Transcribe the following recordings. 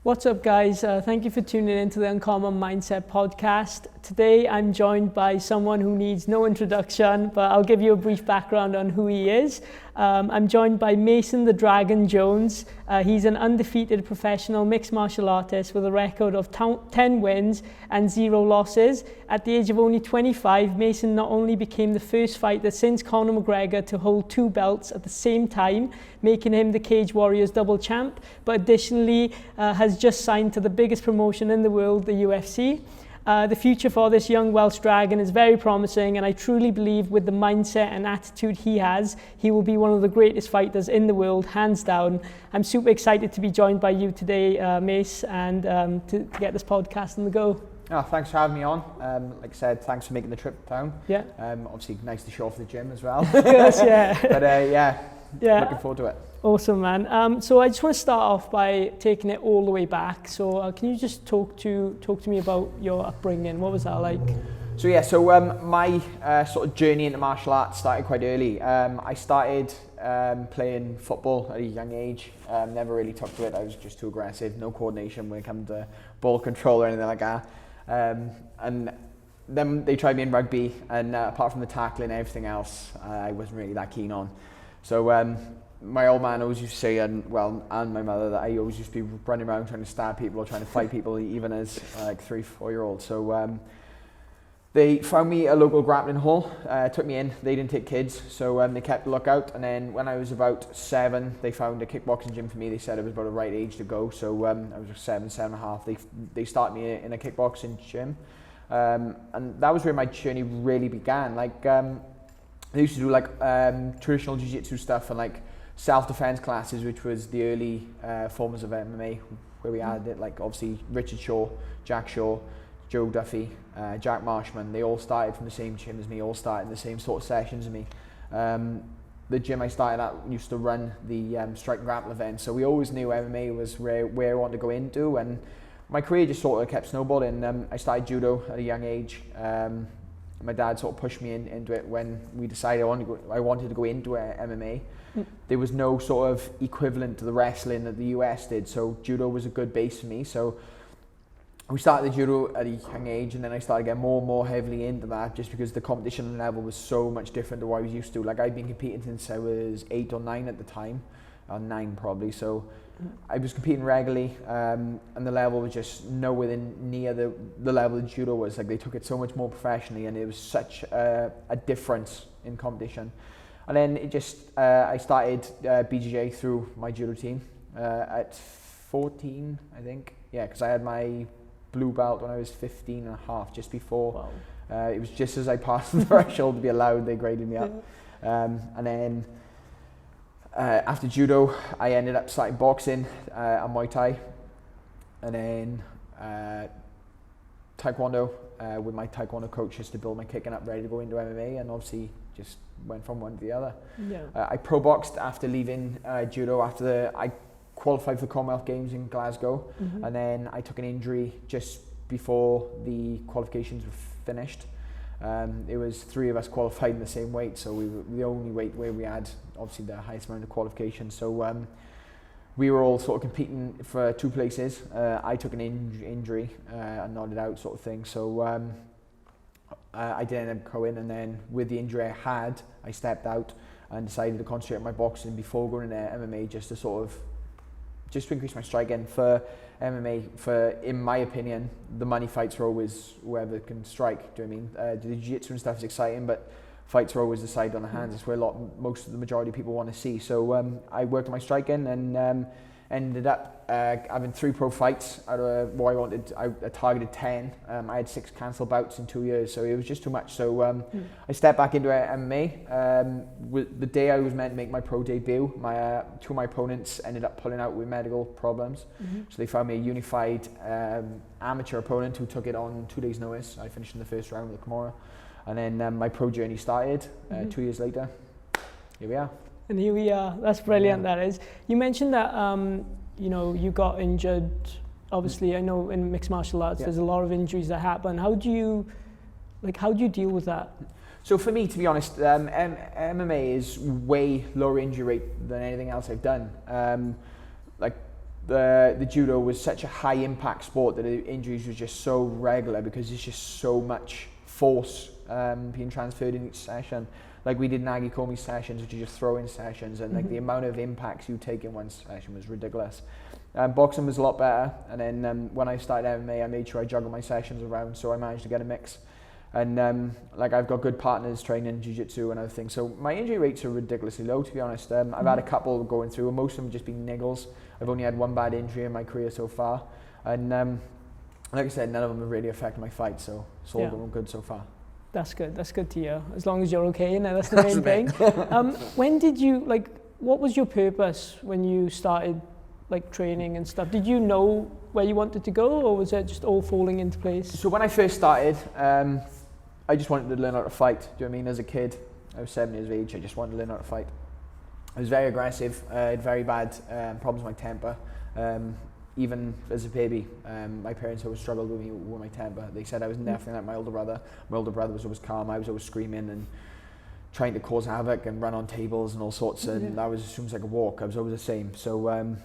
What's up, guys? Thank you for tuning in to the Uncommon Mindset podcast. Today I'm joined by someone who needs no introduction, but I'll give you a brief background on who he is. I'm joined by Mason the Dragon Jones. He's an undefeated professional mixed martial artist with a record of 10 wins and 0 losses. At the age of only 25, Mason not only became the first fighter since Conor McGregor to hold 2 belts at the same time, making him the Cage Warriors double champ, but additionally has just signed to the biggest promotion in the world, the UFC. The future for this young Welsh Dragon is very promising, and I truly believe with the mindset and attitude he has, he will be one of the greatest fighters in the world, hands down. I'm super excited to be joined by you today, Mace, and to get this podcast on the go. Oh, thanks for having me on. Like I said, thanks for making the trip down. Yeah. Obviously, nice to show off the gym as well. Yes, yeah. But yeah, looking forward to it. Awesome, man. So I just want to start off by taking it all the way back. So can you just talk to me about your upbringing? What was that like? So my sort of journey into martial arts started quite early. I started playing football at a young age. Never really took to it. I was just too aggressive, no coordination when it comes to ball control or anything like that. And then they tried me in rugby, and apart from the tackling and everything else, I wasn't really that keen on. So my old man always used to say, and my mother, that I always used to be running around trying to stab people or trying to fight people, even as like 3-4-year-old. So they found me a local grappling hall, took me in. They didn't take kids, so they kept a lookout. And then when I was about 7, they found a kickboxing gym for me. They said it was about the right age to go. So I was 7.5. They started me in a kickboxing gym, and that was where my journey really began. Like they used to do like traditional jiu-jitsu stuff and like self-defense classes, which was the early forms of MMA, where we had it, like obviously Richard Shaw, Jack Shaw, Joe Duffy, Jack Marshman. They all started from the same gym as me, all started in the same sort of sessions as me. The gym I started at used to run the strike and grapple events, so we always knew MMA was where I wanted to go into, and my career just sort of kept snowballing. I started judo at a young age. My dad sort of pushed me into it when we decided I wanted to go into MMA. There was no sort of equivalent to the wrestling that the US did, so judo was a good base for me. So we started the judo at a young age, and then I started getting more and more heavily into that, just because the competition level was so much different to what I was used to. Like, I'd been competing since I was 8 or 9 at the time, or 9 probably. So I was competing regularly, and the level was just nowhere near the level that judo was. Like, they took it so much more professionally, and it was such a difference in competition. And then it just, I started BJJ through my judo team at 14, I think. Yeah, because I had my blue belt when I was 15 and a half, just before. Wow. It was just as I passed the threshold to be allowed, they graded me up. And then after judo, I ended up starting boxing and Muay Thai. And then Taekwondo with my Taekwondo coach, just to build my kicking up, ready to go into MMA, and obviously just went from one to the other. Yeah. I pro boxed after leaving judo. I qualified for the Commonwealth Games in Glasgow, and then I took an injury just before the qualifications were finished. It was 3 of us qualified in the same weight, so we were the only weight where we had obviously the highest amount of qualifications. So we were all sort of competing for 2 places. I took an injury and nodded out, sort of thing. So I didn't end up going, and then with the injury I had, I stepped out and decided to concentrate on my boxing before going into MMA, just to increase my striking. For MMA, in my opinion, the money fights are always whoever can strike. Do you know what I mean? The jiu-jitsu and stuff is exciting, but fights are always decided on the hands. It's where most of the majority of people want to see. So I worked on my striking, and ended up having 3 pro fights out of what I wanted. I targeted 10. I had 6 cancelled bouts in 2 years, so it was just too much. So I stepped back into MMA. The day I was meant to make my pro debut, 2 of my opponents ended up pulling out with medical problems. So they found me a unified amateur opponent who took it on 2 days' notice. I finished in the first round with Kimura. And then my pro journey started 2 years later. Here we are. And here we are. That's brilliant, that is. You mentioned that, you got injured. Obviously, I know in mixed martial arts, there's a lot of injuries that happen. How do you deal with that? So for me, to be honest, MMA is way lower injury rate than anything else I've done. the judo was such a high impact sport that the injuries was just so regular because there's just so much force being transferred in each session. Like we did Nagi Komi sessions, which are just throw-in sessions, and like the amount of impacts you take in one session was ridiculous. Boxing was a lot better, and then when I started MMA, I made sure I juggled my sessions around, so I managed to get a mix. And like I've got good partners training jiu-jitsu and other things, so my injury rates are ridiculously low, to be honest. I've had a couple going through, and most of them have just been niggles. I've only had one bad injury in my career so far, and like I said, none of them have really affected my fight, so it's all going good so far. That's good to hear. As long as you're okay, and that's the main thing. When did you, like, what was your purpose when you started like training and stuff? Did you know where you wanted to go, or was it just all falling into place? So when I first started, I just wanted to learn how to fight. Do you know what I mean? As a kid, I was 7 years of age, I just wanted to learn how to fight. I was very aggressive, I had very bad problems with my temper. Even as a baby, my parents always struggled with me with my temper. They said I was nothing like my older brother. My older brother was always calm, I was always screaming and trying to cause havoc and run on tables and all sorts, and that was as soon as I could walk, I was always the same. So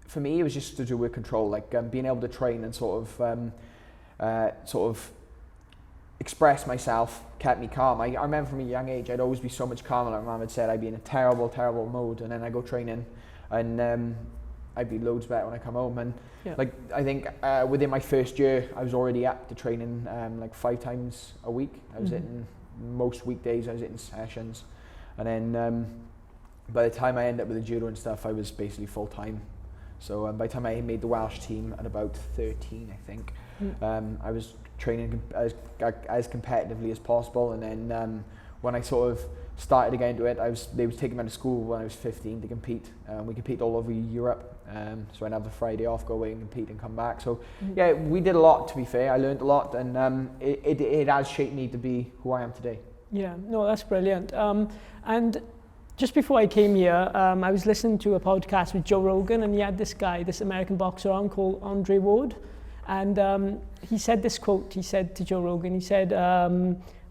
for me, it was just to do with control, like being able to train and sort of express myself kept me calm. I remember from a young age, I'd always be so much calmer. Like my mum had said, I'd be in a terrible mode, and then I go training, and I'd be loads better when I come home. And like I think within my first year, I was already up to training like 5 times a week. I was hitting most weekdays. I was hitting sessions, and then by the time I ended up with the judo and stuff, I was basically full time. So by the time I made the Welsh team at about 13, I think, I was training as competitively as possible. And then when I sort of started to get into it, they was taking me out of school when I was 15 to compete. We compete all over Europe, so I'd have the Friday off, go away and compete and come back. So yeah, we did a lot, to be fair. I learned a lot, and it has shaped me to be who I am today. Yeah, no, that's brilliant. And just before I came here, I was listening to a podcast with Joe Rogan, and he had this American boxer on called Andre Ward, and he said this quote. He said to Joe Rogan, he said,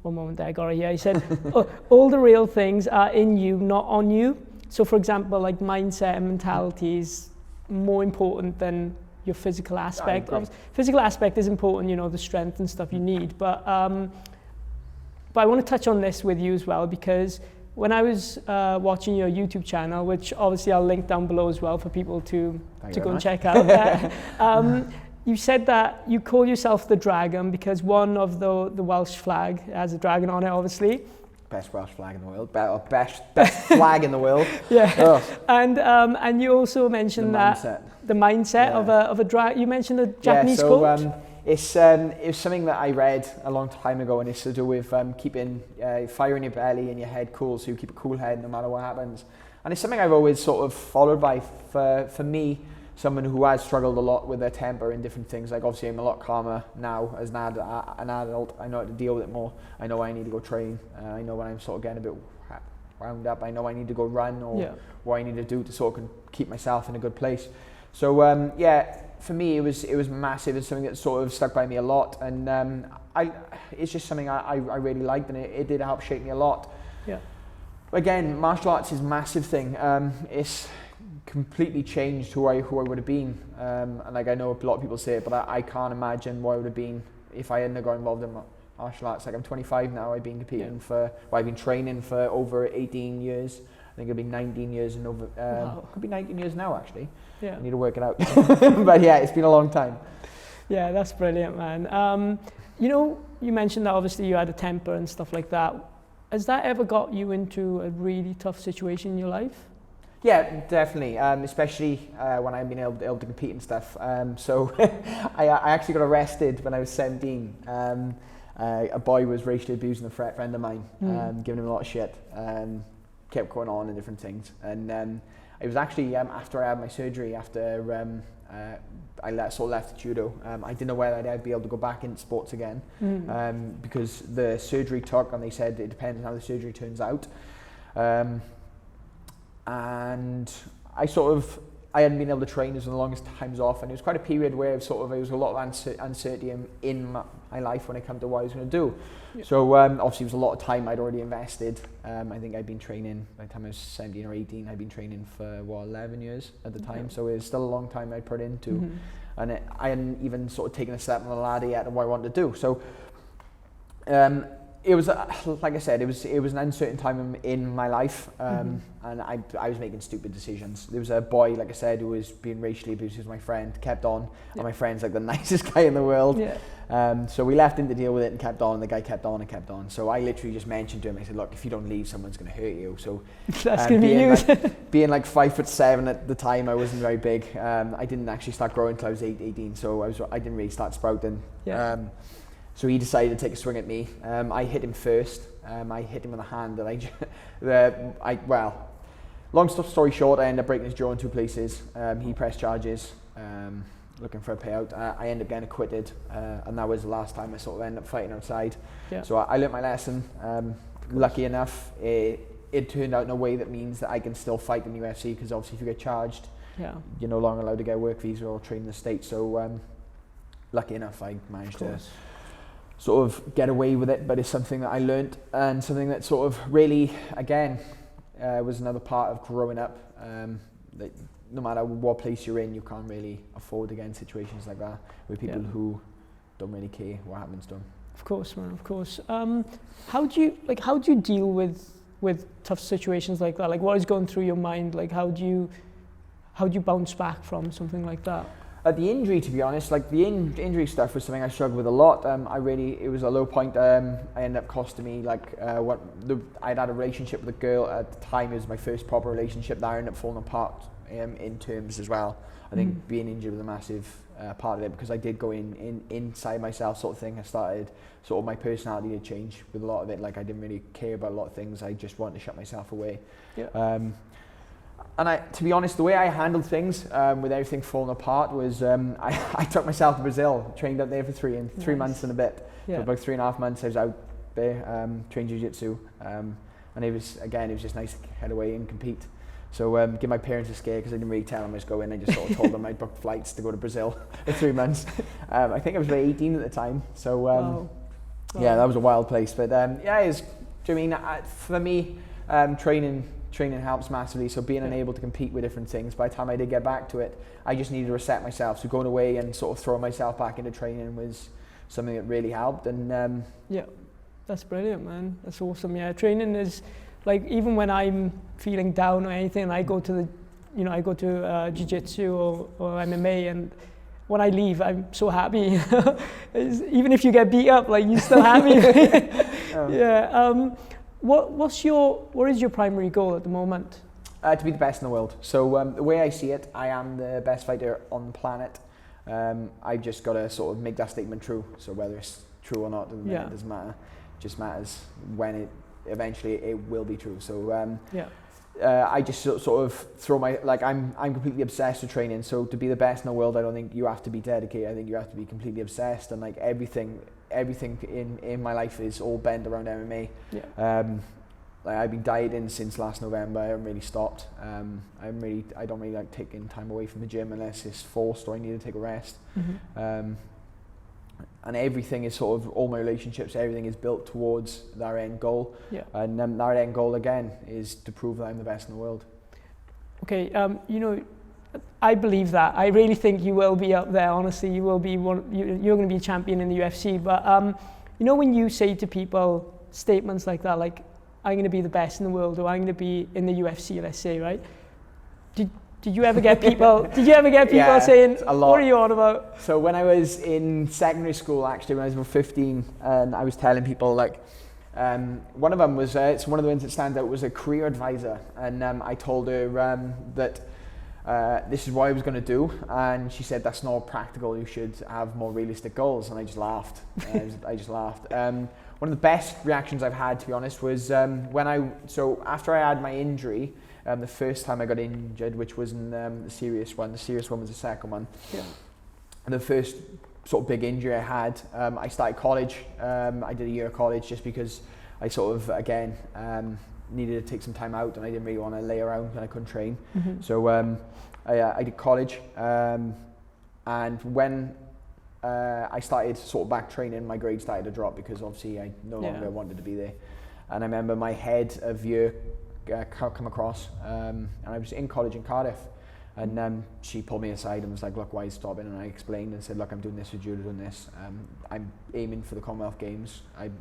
one moment there, I got it here. He said, all the real things are in you, not on you. So for example, like mindset and mentality is more important than your physical aspect. Physical aspect is important, you know, the strength and stuff you need. But I want to touch on this with you as well, because when I was watching your YouTube channel, which obviously I'll link down below as well for people to go and check out. You said that you call yourself the Dragon because one of the Welsh flag has a dragon on it, obviously. Best Welsh flag in the world, best flag in the world. Yeah, and you also mentioned the mindset of a dragon. You mentioned a Japanese quote. It's something that I read a long time ago, and it's to do with keeping fire in your belly and your head cool, so you keep a cool head no matter what happens. And it's something I've always sort of followed by. For me, someone who has struggled a lot with their temper and different things. Like obviously I'm a lot calmer now as an adult. I know how to deal with it more. I know I need to go train. I know when I'm sort of getting a bit wound up, I know I need to go run or what I need to do to sort of keep myself in a good place. So for me it was massive. It's something that sort of stuck by me a lot, and it's just something I really liked, and it did help shape me a lot. Yeah. Again, martial arts is a massive thing. It's completely changed who I would have been, and like I know a lot of people say it, but I can't imagine what I would have been if I hadn't got involved in martial arts. Like I'm 25 now. I've been competing I've been training for over 18 years. I think it'll be 19 years and over. Could be 19 years now actually. Yeah, I need to work it out. But yeah, it's been a long time. Yeah, that's brilliant, man. You know, you mentioned that obviously you had a temper and stuff like that. Has that ever got you into a really tough situation in your life? Yeah, definitely, especially when I've been able to compete and stuff. So I actually got arrested when I was 17. A boy was racially abusing a friend of mine, giving him a lot of shit, kept going on and different things. And it was actually after I had my surgery, after I left judo, I didn't know whether I'd be able to go back into sports again, because the surgery took, and they said it depends on how the surgery turns out. And I sort of I hadn't been able to train. It was the longest times off, and it was quite a period where there was a lot of uncertainty in my life when it came to what I was going to do. Yeah. So obviously it was a lot of time I'd already invested. I think I'd been training, by the time I was 17 or 18, I'd been training for 11 years at the time. So it was still a long time I'd put into. And I hadn't even sort of taken a step on the ladder yet of what I wanted to do. So it was, like I said, it was an uncertain time in my life, and I was making stupid decisions. There was a boy, like I said, who was being racially abused. He was my friend, kept on, and my friend's like the nicest guy in the world. Yeah. So we left him to deal with it and kept on, and the guy kept on and kept on. So I literally just mentioned to him, I said, look, if you don't leave, someone's going to hurt you. So that's going to be you. Being like 5'7" at the time, I wasn't very big. I didn't actually start growing until I was 18, so I didn't really start sprouting. Yeah. So he decided to take a swing at me. I hit him first. I hit him with a hand that well, long story short, I ended up breaking his jaw in 2 places. He pressed charges, looking for a payout. I ended up getting acquitted, and that was the last time I sort of ended up fighting outside. Yeah. So I learnt my lesson. Lucky enough, it turned out in a way that means that I can still fight in the UFC, because obviously if you get charged, you're no longer allowed to get a work visa or train in the States. So lucky enough, I managed to sort of get away with it, but it's something that I learnt, and something that sort of really, again, was another part of growing up, that no matter what place you're in, you can't really afford to get in situations like that with people who don't really care what happens to them. Of course, man, of course. How do you deal with tough situations like that? Like, what is going through your mind? Like, how do you bounce back from something like that? The injury, to be honest, like the injury stuff was something I struggled with a lot. It was a low point. I ended up costing me I'd had a relationship with a girl at the time. It was my first proper relationship that I ended up falling apart in terms as well. I think being injured was a massive part of it, because I did go inside myself sort of thing. I started sort of my personality to change with a lot of it. Like, I didn't really care about a lot of things. I just wanted to shut myself away. Yeah. And to be honest, the way I handled things with everything falling apart was I took myself to Brazil, trained out there for 3 months and a bit. Yeah. For about 3.5 months I was out there, trained jiu-jitsu, and it was just nice to head away and compete. So give my parents a scare, because I didn't really tell them I was going. I just sort of told them I'd booked flights to go to Brazil for 3 months. I think I was about 18 at the time, so yeah, that was a wild place. But for me, training helps massively. So being unable to compete with different things, by the time I did get back to it, I just needed to reset myself. So going away and sort of throwing myself back into training was something that really helped. And yeah, that's brilliant, man. That's awesome. Yeah, training is like, even when I'm feeling down or anything, I go to jiu-jitsu or MMA, and when I leave, I'm so happy. Even if you get beat up, like, you're still happy. Yeah. What is your primary goal at the moment? To be the best in the world. So the way I see it, I am the best fighter on the planet. I've just got to sort of make that statement true. So whether it's true or not, it doesn't matter. It just matters when eventually it will be true. So I just sort of throw I'm completely obsessed with training. So to be the best in the world, I don't think you have to be dedicated. I think you have to be completely obsessed, and like everything in my life is all bent around MMA. Yeah. I've been dieting since last November. I haven't really stopped. I don't really like taking time away from the gym unless it's forced or I need to take a rest. And everything is sort of, all my relationships, everything is built towards that end goal. Yeah. And that end goal again is to prove that I'm the best in the world. Okay, I believe that. I really think you will be up there. Honestly, you will be you're going to be a champion in the UFC. But when you say to people statements like that, like, I'm going to be the best in the world, or I'm going to be in the UFC, let's say, right? Did you ever get people? Saying, a lot. What are you on about? So when I was in secondary school, actually, when I was about 15, and I was telling people, like, one of them was it's one of the ones that stands out, was a career advisor, and I told her that. This is what I was going to do, and she said, that's not practical, you should have more realistic goals. And I just laughed. I just laughed. One of the best reactions I've had, to be honest, was after I had my injury, the first time I got injured, which wasn't the serious one was the second one. Yeah. And the first sort of big injury I had, I started college. I did a year of college just because I sort of, again, needed to take some time out, and I didn't really want to lay around and I couldn't train. So I did college, and when I started sort of back training, my grades started to drop because obviously I no longer wanted to be there. And I remember my head of year come across, and I was in college in Cardiff, and she pulled me aside and was like, look, why are you stopping? And I explained and said, look, I'm doing this with judo, doing this. I'm aiming for the Commonwealth Games. I've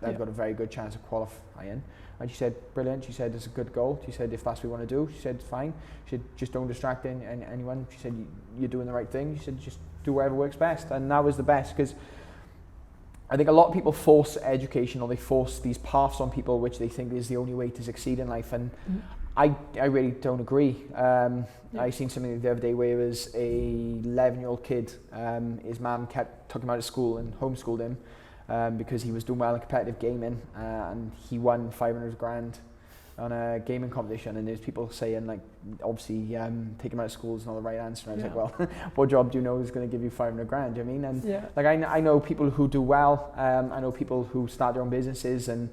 got a very good chance of qualifying. And she said, brilliant. She said, it's a good goal. She said, if that's what you want to do, she said, fine. She said, just don't distract anyone. She said, you're doing the right thing. She said, just do whatever works best. And that was the best, because I think a lot of people force education, or they force these paths on people which they think is the only way to succeed in life. And I really don't agree. I seen something the other day where it was a 11-year-old kid. His mum took him out of school and homeschooled him because he was doing well in competitive gaming, and he won 500 grand on a gaming competition. And there's people saying, like, obviously take him out of school is not the right answer. And I was like, well, what job do you know is going to give you 500 grand? Do you know what I mean? And like I know people who do well. I know people who start their own businesses, and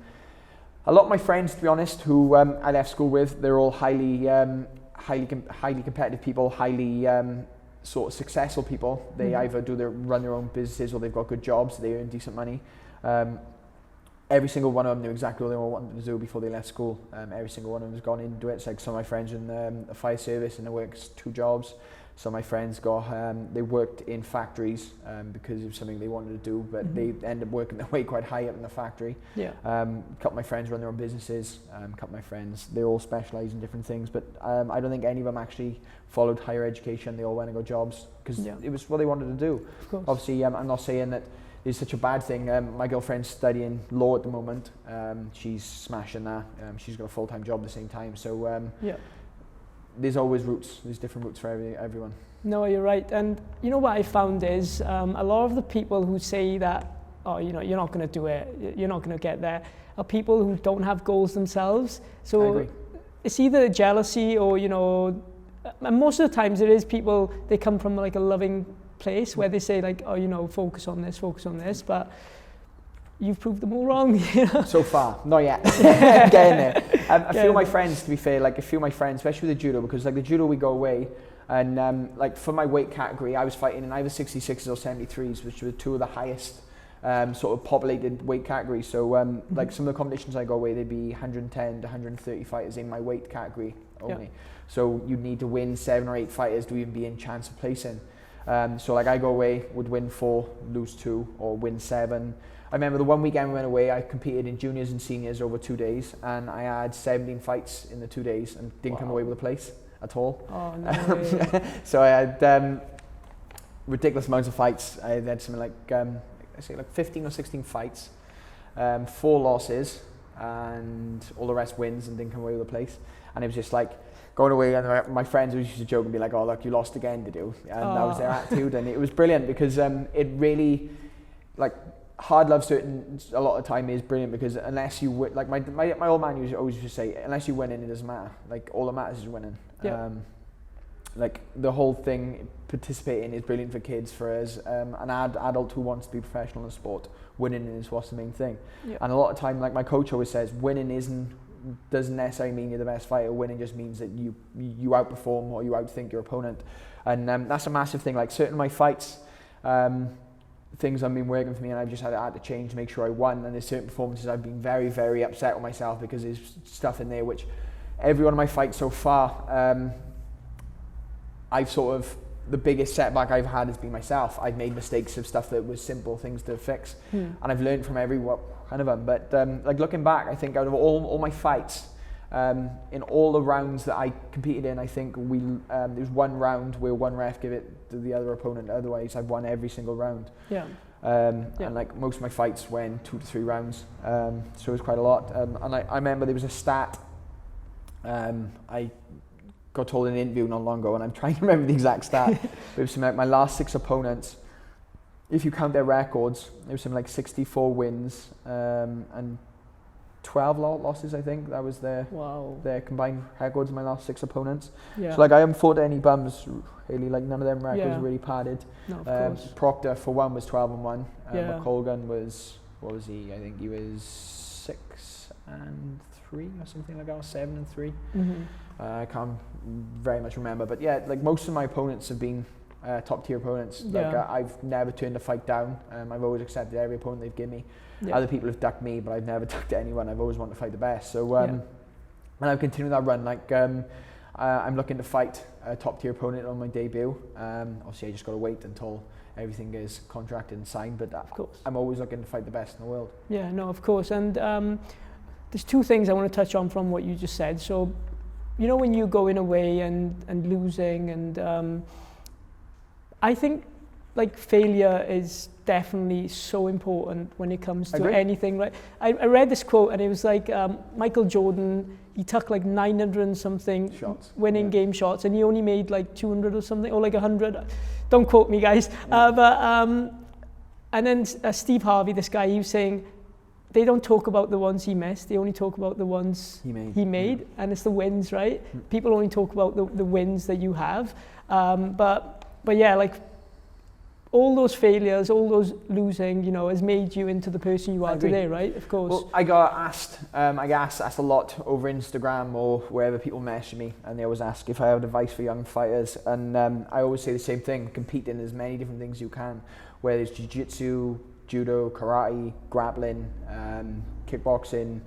a lot of my friends, to be honest, who I left school with, they're all highly competitive people, highly sort of successful people. They either run their own businesses, or they've got good jobs, they earn decent money. Every single one of them knew exactly what they wanted to do before they left school. Every single one of them has gone into it. It's like some of my friends in the fire service, and they work 2 jobs. Some of my friends they worked in factories because it was something they wanted to do, but they ended up working their way quite high up in the factory. A couple of my friends run their own businesses. A couple of my friends, they all specialise in different things, but I don't think any of them actually followed higher education. They all went and got jobs because it was what they wanted to do. Obviously, I'm not saying that it's such a bad thing. My girlfriend's studying law at the moment. She's smashing that. She's got a full-time job at the same time. So there's always routes. There's different routes for everyone. No, you're right. And you know what I found is a lot of the people who say that, oh, you know, you're not going to do it, you're not going to get there, are people who don't have goals themselves. So I agree. It's either jealousy or, you know, and most of the times it is people, they come from like a loving place where they say like, oh, you know, focus on this, but you've proved them all wrong. You know? So far, not yet. Getting there. A few of my friends, to be fair, like a few of my friends, especially with the judo, because like the judo we go away, and like for my weight category, I was fighting in either 66s or 73s, which were 2 of the highest sort of populated weight categories. So like some of the competitions I go away, they'd be 110 to 130 fighters in my weight category only. So you'd need to win 7 or 8 fighters to even be in chance of placing. So like I go away, would win 4, lose 2, or win 7. I remember the one weekend we went away, I competed in juniors and seniors over 2 days, and I had 17 fights in the 2 days and didn't come away with a place at all. Oh, no way. So I had ridiculous amounts of fights. I had something like, I say like 15 or 16 fights, 4 losses, and all the rest wins, and didn't come away with a place. And it was just like, going away, and my friends used to joke and be like, oh look, you lost again, did you? And that was their attitude, and it was brilliant because it really, like, hard love a lot of time is brilliant, because unless you win, like my old man always used to say, unless you win, it doesn't matter. Like, all that matters is winning. Like the whole thing, participating is brilliant for kids, for us, an adult who wants to be professional in sport. Winning is what's the main thing. And a lot of time, like my coach always says, winning doesn't necessarily mean you're the best fighter. Winning just means that you outperform or you outthink your opponent, and that's a massive thing. Like certain of my fights, things have been working for me, and I've just had to change to make sure I won. And there's certain performances I've been very, very upset with myself because there's stuff in there which every one of my fights so far, I've sort of, the biggest setback I've had has been myself. I've made mistakes of stuff that was simple things to fix, and I've learned from every one of them. But like looking back, I think out of all my fights, in all the rounds that I competed in, I think there's one round where one ref gave it to the other opponent. Otherwise, I've won every single round. And like most of my fights went 2 to 3 rounds, so it was quite a lot. And I remember there was a stat I got told in an interview not long ago, and I'm trying to remember the exact stat. But it was something like my last 6 opponents, if you count their records, it was something like 64 wins and 12 losses, I think. That was their combined records of my last 6 opponents. So like I haven't fought any bums, really. Like none of them records really padded. No, of course. Proctor for one was 12-1. McColgan was, what was he? I think he was 6-3 3 or something like that, or 7-3. Mm-hmm. I can't very much remember, but yeah, like most of my opponents have been top tier opponents. Like I've never turned a fight down. I've always accepted every opponent they've given me. Other people have ducked me, but I've never ducked anyone. I've always wanted to fight the best. So and I've continued that run. Like I'm looking to fight a top tier opponent on my debut. Obviously I just got to wait until everything is contracted and signed, but of course I'm always looking to fight the best in the world. Yeah, no, of course. And there's two things I want to touch on from what you just said. So, you know, when you're going away and losing, and I think like failure is definitely so important when it comes to anything, right? I read this quote and it was like Michael Jordan, he took like 900 and something shots, winning game shots, and he only made like 200 or something, or like 100. Don't quote me, guys. And then Steve Harvey, this guy, he was saying they don't talk about the ones he missed, they only talk about the ones he made. And it's the wins, right? People only talk about the wins that you have. But yeah, like all those failures, all those losing, you know, has made you into the person you are today, right? Of course. Well, I got asked a lot over Instagram or wherever people message me, and they always ask if I have advice for young fighters. And I always say the same thing: compete in as many different things you can, whether it's jiu-jitsu, judo, karate, grappling, kickboxing,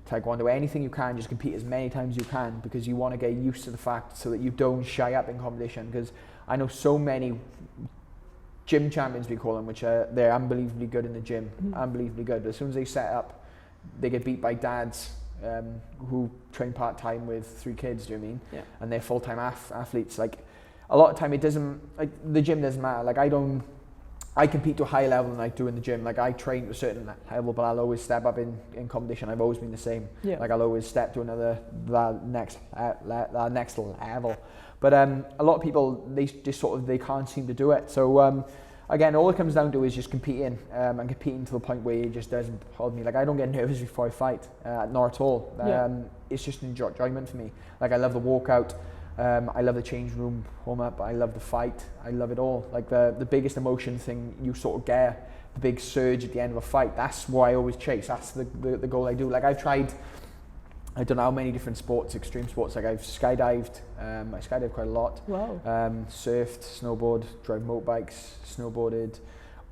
taekwondo, anything you can. Just compete as many times as you can, because you want to get used to the fact so that you don't shy up in competition. Because I know so many gym champions, we call them, which they're unbelievably good in the gym, unbelievably good. But as soon as they set up, they get beat by dads who train part-time with 3 kids, do you know what I mean? Yeah. And they're full-time athletes. Like, a lot of time it doesn't, like, the gym doesn't matter. Like, I compete to a higher level than I do in the gym. Like, I train to a certain level, but I'll always step up in competition. I've always been the same. Yeah. Like, I'll always step to that next level. But a lot of people, they can't seem to do it. So again, all it comes down to is just competing and competing to the point where it just doesn't hold me. Like, I don't get nervous before I fight, not at all. It's just an enjoyment for me. Like, I love the walkout. I love the change room warm up. I love the fight. I love it all. Like, the biggest emotion thing you sort of get, the big surge at the end of a fight. That's what I always chase. That's the goal I do. Like, I've tried, I don't know how many different sports, extreme sports. Like, I've skydived. I skydived quite a lot. Wow. Surfed, snowboard, drove motorbikes, snowboarded,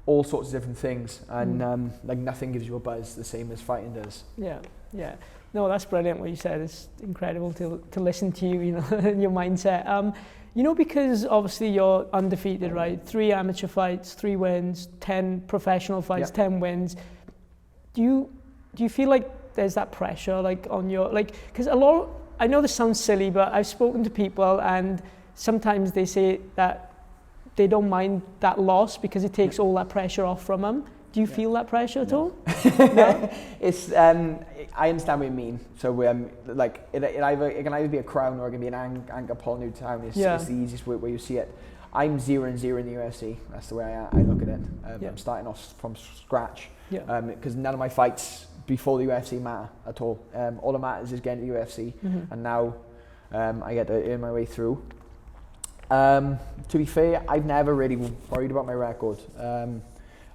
all sorts of different things. And like, nothing gives you a buzz the same as fighting does. Yeah, yeah. No, that's brilliant what you said. It's incredible to listen to you, you know, and your mindset. You know, because obviously you're undefeated, right? 3 amateur fights, 3 wins, 10 professional fights, 10 wins. Do you feel like there's that pressure, like, on your, like, because I know this sounds silly, but I've spoken to people and sometimes they say that they don't mind that loss because it takes all that pressure off from them. Do you feel that pressure at all? No? It's, I understand what you mean. So like, it can either be a crown or it can be an Anchor Paul Newtown. It's the easiest way you see it. I'm 0-0 in the UFC. That's the way I look at it. I'm starting off from scratch because none of my fights before the UFC matter at all. All that matters is getting to the UFC, and now I get to earn my way through. To be fair, I've never really worried about my record.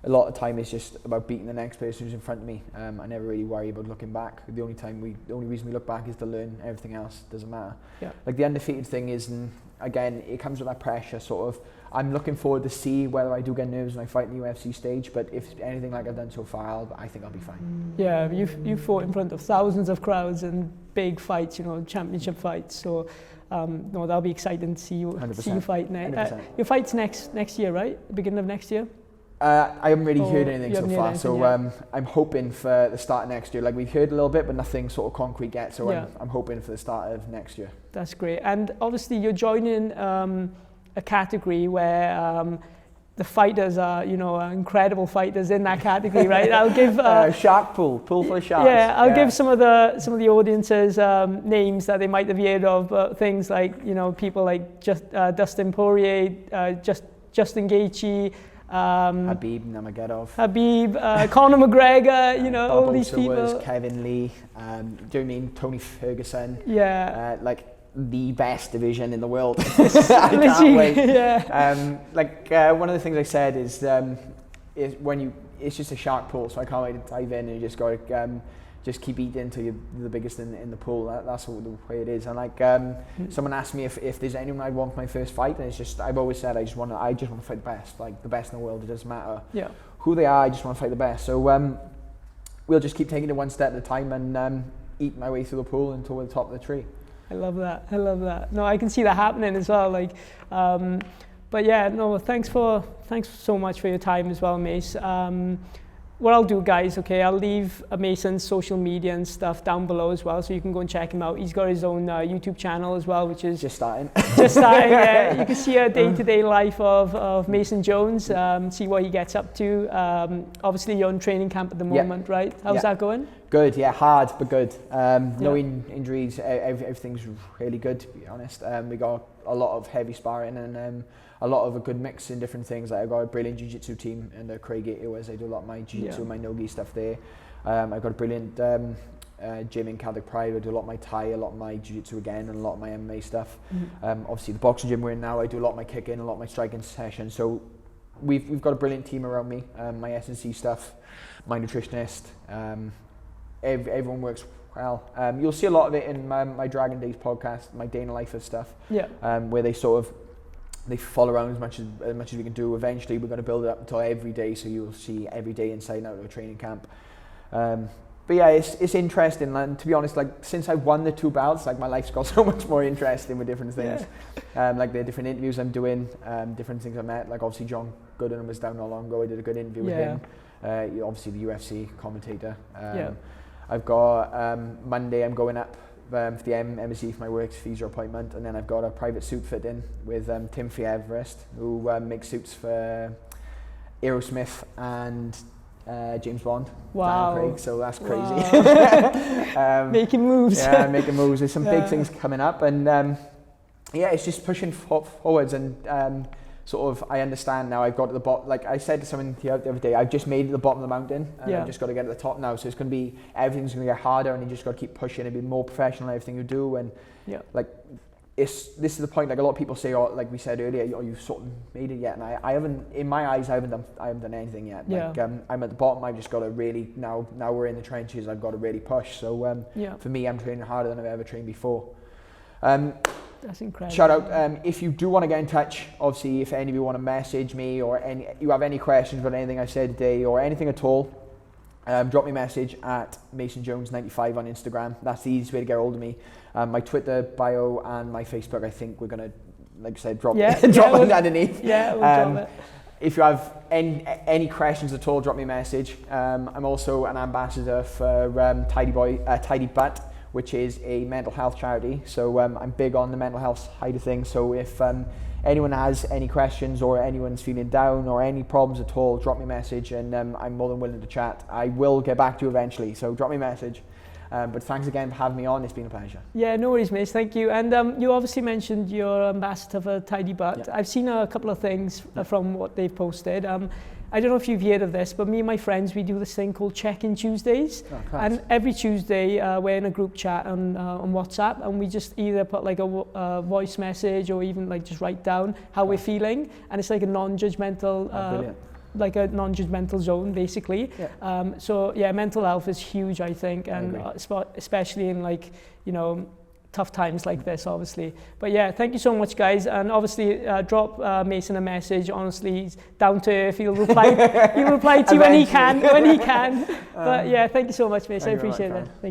A lot of time it's just about beating the next person who's in front of me. I never really worry about looking back. The only reason we look back is to learn. Everything else doesn't matter. Yeah. Like, the undefeated thing is, again, it comes with that pressure. Sort of, I'm looking forward to see whether I do get nerves when I fight in the UFC stage. But if anything like I've done so far, I think I'll be fine. Yeah, you've fought in front of thousands of crowds and big fights, you know, championship fights. So no, that'll be exciting to see you fight next. Your fight's next year, right? Beginning of next year. I haven't really heard anything so far, so I'm hoping for the start of next year. Like, we've heard a little bit, but nothing sort of concrete yet, so I'm hoping for the start of next year. That's great. And obviously you're joining a category where the fighters are, you know, incredible fighters in that category, right? I'll give shark pool for sharks. Yeah, I'll give some of the audiences names that they might have heard of, but things like, you know, people like Dustin Poirier, Justin Gaethje, Habib Nurmagomedov, Conor McGregor, you know, all these people. Kevin Lee, do you know what I mean? Tony Ferguson. Yeah. Like, the best division in the world. I can't wait. Yeah. One of the things I said is when it's just a shark pool, so I can't wait to dive in, and you just got to just keep eating until you're the biggest in the pool. That's the way it is. And like someone asked me if there's anyone I'd want for my first fight, and it's just, I've always said I just want to fight the best, like the best in the world. It doesn't matter who they are. I just want to fight the best. So we'll just keep taking it one step at a time and eat my way through the pool until we're the top of the tree. I love that. No, I can see that happening as well. Like, but yeah, no, thanks so much for your time as well, Mace. What I'll do, guys, okay, I'll leave Mason's social media and stuff down below as well, so you can go and check him out. He's got his own YouTube channel as well, which is just starting. Yeah, you can see a day-to-day life of Mason Jones, see what he gets up to. Obviously, you're in training camp at the moment, right? How's that going? Good, yeah, hard but good. No injuries, everything's really good, to be honest. We got a lot of heavy sparring and a lot of a good mix in different things. Like, I've got a brilliant jiu-jitsu team under Craig Who I do a lot of my jiu-jitsu and my no-gi stuff there. I've got a brilliant gym in Celtic Pride. I do a lot of my Thai, a lot of my jiu-jitsu again, and a lot of my MMA stuff. Obviously, the boxing gym we're in now, I do a lot of my kicking, a lot of my striking sessions. So we've got a brilliant team around me. My S&C stuff, my nutritionist, everyone works well. You'll see a lot of it in my Dragon Days podcast, my Day in the Life of stuff, where they sort of they follow around as much as we can do. Eventually, we're going to build it up until every day, so you'll see every day inside and out of a training camp. But yeah, it's interesting, and to be honest, like since I've won the 2 belts, like my life's got so much more interesting with different things. Like the different interviews I'm doing, different things I met. Like obviously John Gooden was down not long ago. I did a good interview with him. Obviously the UFC commentator. I've got Monday I'm going up for the embassy for my works visa appointment, and then I've got a private suit fit-in with Timothy Everest, who makes suits for Aerosmith and James Bond. Wow. Craig, so that's crazy. Wow. Making moves. Yeah, making moves. There's some big things coming up, and it's just pushing forwards, and sort of I understand now. I've got to the bottom. Like I said to someone the other day, I've just made it to the bottom of the mountain, and I've just got to get to the top now. So it's going to be, everything's going to get harder, and you just got to keep pushing and be more professional in everything you do. And like this is the point. Like a lot of people say, oh, like we said earlier, you've sort of made it yet, and I haven't. In my eyes, I haven't done anything yet. Like I'm at the bottom. I've just got to really now we're in the trenches. I've got to really push. So for me, I'm training harder than I've ever trained before. That's incredible. Shout out, if you do want to get in touch, obviously if any of you want to message me or you have any questions about anything I said today or anything at all, drop me a message at MasonJones95 on Instagram. That's the easiest way to get hold of me. My Twitter bio and my Facebook, I think we're going to, like I said, drop it underneath. Yeah, we'll drop it. If you have any questions at all, drop me a message. I'm also an ambassador for Tidy Butt, which is a mental health charity. So I'm big on the mental health side of things. So if anyone has any questions or anyone's feeling down or any problems at all, drop me a message, and I'm more than willing to chat. I will get back to you eventually, so drop me a message. But thanks again for having me on. It's been a pleasure. Yeah, no worries, Mace. Thank you. And you obviously mentioned you're ambassador for Tidy Butt. I've seen a couple of things from what they've posted. I don't know if you've heard of this, but me and my friends, we do this thing called Check-in Tuesdays. And every Tuesday, we're in a group chat on WhatsApp, and we just either put like a voice message or even like just write down how we're feeling. And it's like a non-judgmental zone, basically. So yeah, mental health is huge, I think, and especially in like, tough times like this, obviously. But yeah, thank you so much, guys, and obviously drop Mason a message. Honestly, he's down to earth. He'll reply to you when he can. But yeah, thank you so much, Mason. I appreciate it.